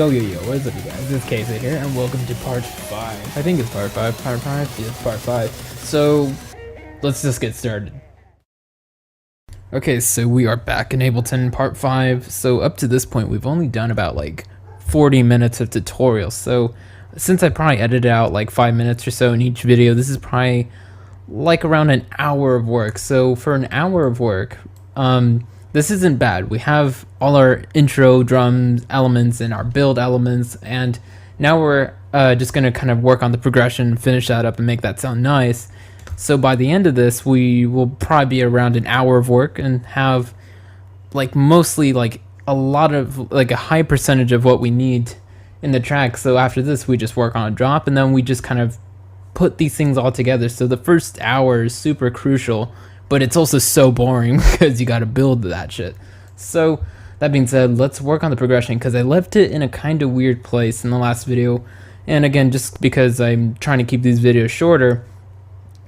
Yo, what's up you guys, it's Casey here, and welcome to part 5. I think it's part 5, yeah, it's part 5. So, let's just get started. Okay, so we are back in Ableton part 5. So up to this point, we've only done about like 40 minutes of tutorials. So, since I probably edited out like 5 minutes or so in each video, this is probably like around an hour of work. So for an hour of work, this isn't bad. We have all our intro drums elements and our build elements, and now we're just gonna kind of work on the progression, finish that up, and make that sound nice. So by the end of this, we will probably be around an hour of work and have like mostly like a lot of like a high percentage of what we need in the track. So after this, we just work on a drop, and then we just kind of put these things all together. So the first hour is super crucial, but it's also so boring because you got to build that shit. So that being said, let's work on the progression, because I left it in a kind of weird place in the last video. And again, just because I'm trying to keep these videos shorter,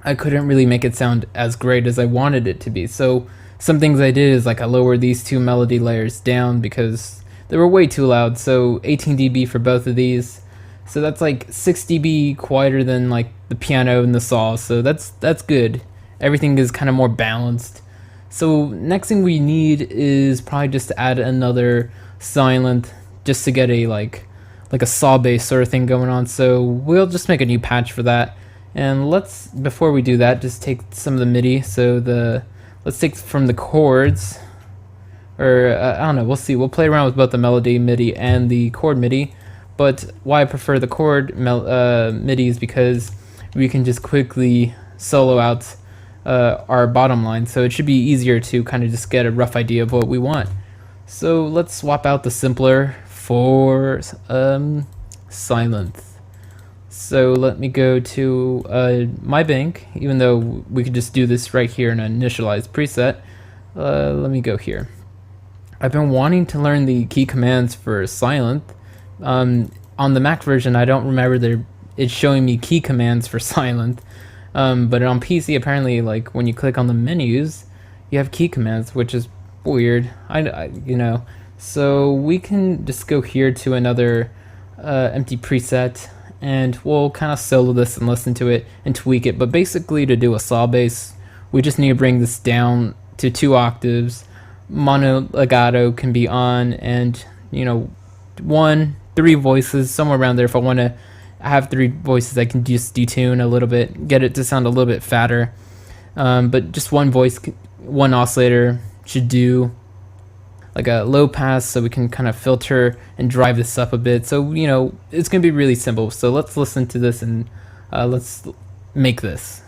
I couldn't really make it sound as great as I wanted it to be. So some things I did is like I lowered these two melody layers down because they were way too loud. So 18 dB for both of these. So that's like 6 dB quieter than like the piano and the saw. So that's good. Everything is kind of more balanced. So next thing we need is probably just to add another silent, just to get a like a saw bass sort of thing going on. So we'll just make a new patch for that. And let's, before we do that, just take some of the MIDI. So let's take from the chords, or I don't know, we'll see. We'll play around with both the melody MIDI and the chord MIDI. But why I prefer the chord MIDI is because we can just quickly solo out our bottom line, so it should be easier to kind of just get a rough idea of what we want. So let's swap out the simpler for silent. So let me go to my bank, even though we could just do this right here in an initialized preset. Let me go here. I've been wanting to learn the key commands for silent. On the Mac version, I don't remember it's showing me key commands for silent. But on PC, apparently, like when you click on the menus, you have key commands, which is weird. You know, so we can just go here to another empty preset, and we'll kind of solo this and listen to it and tweak it. But basically, to do a saw bass, we just need to bring this down to 2 octaves. Mono legato can be on, and you know, 3 voices, somewhere around there. If I want to have 3 voices, I can just detune a little bit, get it to sound a little bit fatter. But just 1 voice, 1 oscillator should do. Like a low pass, so we can kind of filter and drive this up a bit. So, you know, it's going to be really simple. So let's listen to this and let's make this.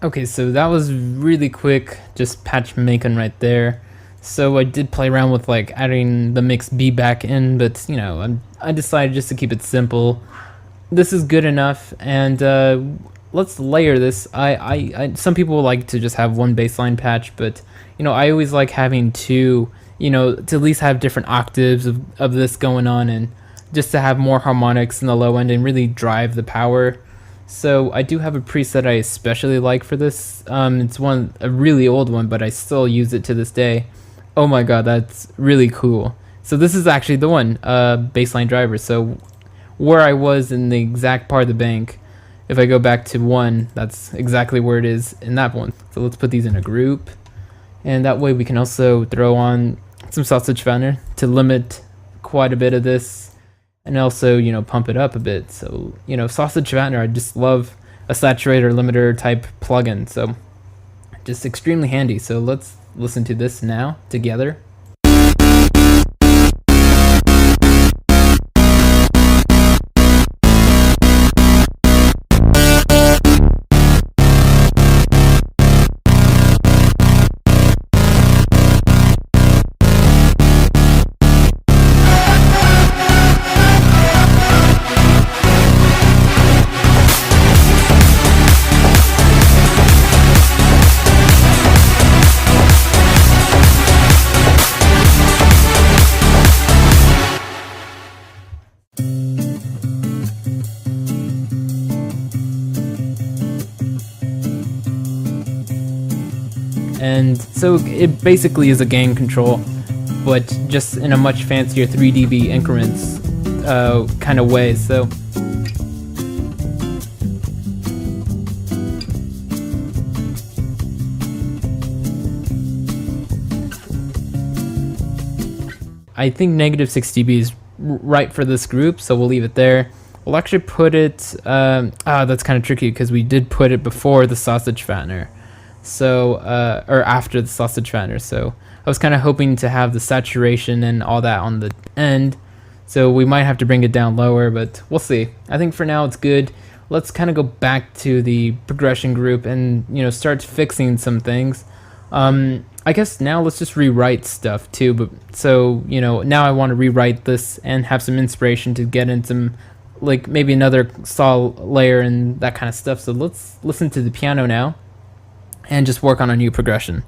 Okay, so that was really quick, just patch making right there. So I did play around with like adding the mix B back in, but you know, I decided just to keep it simple. This is good enough, and let's layer this. Some people like to just have one baseline patch, but you know, I always like having two, you know, to at least have different octaves of this going on, and just to have more harmonics in the low end and really drive the power. So I do have a preset I especially like for this. It's a really old one, but I still use it to this day. Oh my god, that's really cool. So this is actually the one, baseline driver. So where I was in the exact part of the bank, if I go back to 1, that's exactly where it is in that one. So let's put these in a group, and that way we can also throw on some sausage founder to limit quite a bit of this, and also, you know, pump it up a bit. So, you know, sausage founder, I just love a saturator limiter type plugin, so just extremely handy. So let's listen to this now together. And so it basically is a gain control, but just in a much fancier 3 dB increments kind of way. So I think negative 6 dB is right for this group, so we'll leave it there. We'll actually put it, that's kind of tricky because we did put it before the sausage fattener. So, or after the sausage fattener. So I was kind of hoping to have the saturation and all that on the end. So we might have to bring it down lower, but we'll see. I think for now it's good. Let's kind of go back to the progression group and, you know, start fixing some things. I guess now let's just rewrite stuff too. But so, you know, now I want to rewrite this and have some inspiration to get in some, like maybe another saw layer and that kind of stuff. So let's listen to the piano now and just work on a new progression.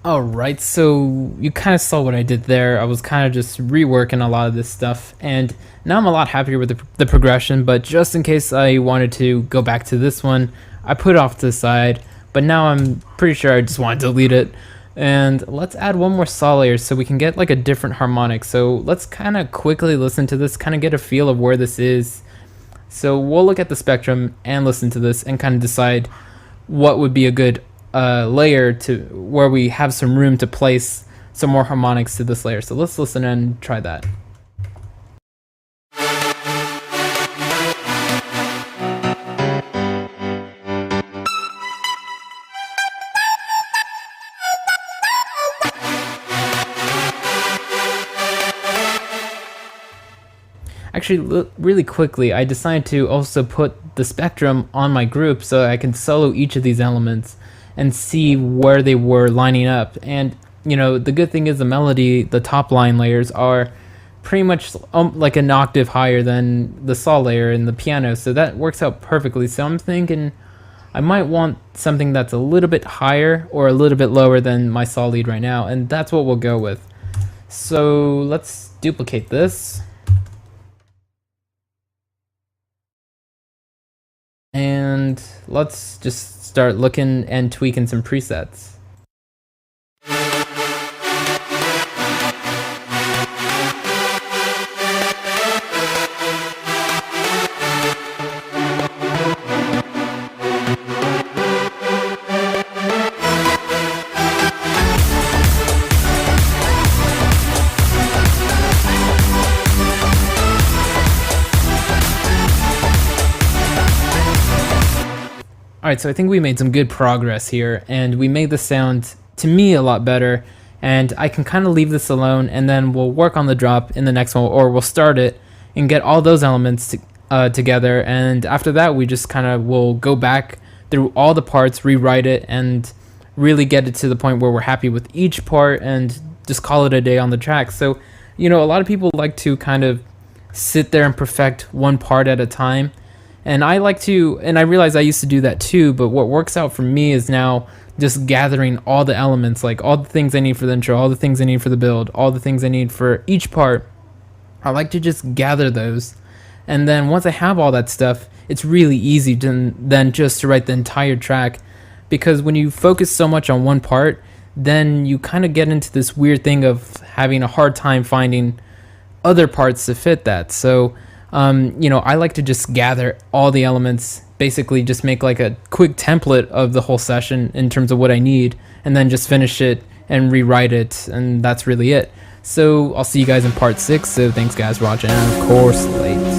Alright, so you kind of saw what I did there. I was kind of just reworking a lot of this stuff, and now I'm a lot happier with the progression, but just in case I wanted to go back to this one, I put it off to the side, but now I'm pretty sure I just want to delete it. And let's add one more saw layer so we can get like a different harmonic. So let's kind of quickly listen to this, kind of get a feel of where this is. So we'll look at the spectrum and listen to this and kind of decide what would be a good layer to where we have some room to place some more harmonics to this layer. So let's listen and try that. Actually, really quickly, I decided to also put the spectrum on my group so I can solo each of these elements and see where they were lining up. And you know, the good thing is the melody, the top line layers are pretty much like an octave higher than the saw layer in the piano, so that works out perfectly. So I'm thinking I might want something that's a little bit higher or a little bit lower than my saw lead right now, and that's what we'll go with. So let's duplicate this. And let's just start looking and tweaking some presets. Alright, so I think we made some good progress here, and we made the sound, to me, a lot better, and I can kind of leave this alone, and then we'll work on the drop in the next one, or we'll start it and get all those elements together, and after that we just kind of will go back through all the parts, rewrite it, and really get it to the point where we're happy with each part and just call it a day on the track. So, you know, a lot of people like to kind of sit there and perfect one part at a time. And I like to, and I realize I used to do that too, but what works out for me is now just gathering all the elements, like all the things I need for the intro, all the things I need for the build, all the things I need for each part. I like to just gather those. And then once I have all that stuff, it's really easy to then just to write the entire track. Because when you focus so much on one part, then you kind of get into this weird thing of having a hard time finding other parts to fit that. So you know, I like to just gather all the elements, basically just make like a quick template of the whole session in terms of what I need, and then just finish it and rewrite it, and that's really it. So I'll see you guys in part 6, so thanks guys for watching, and of course, late.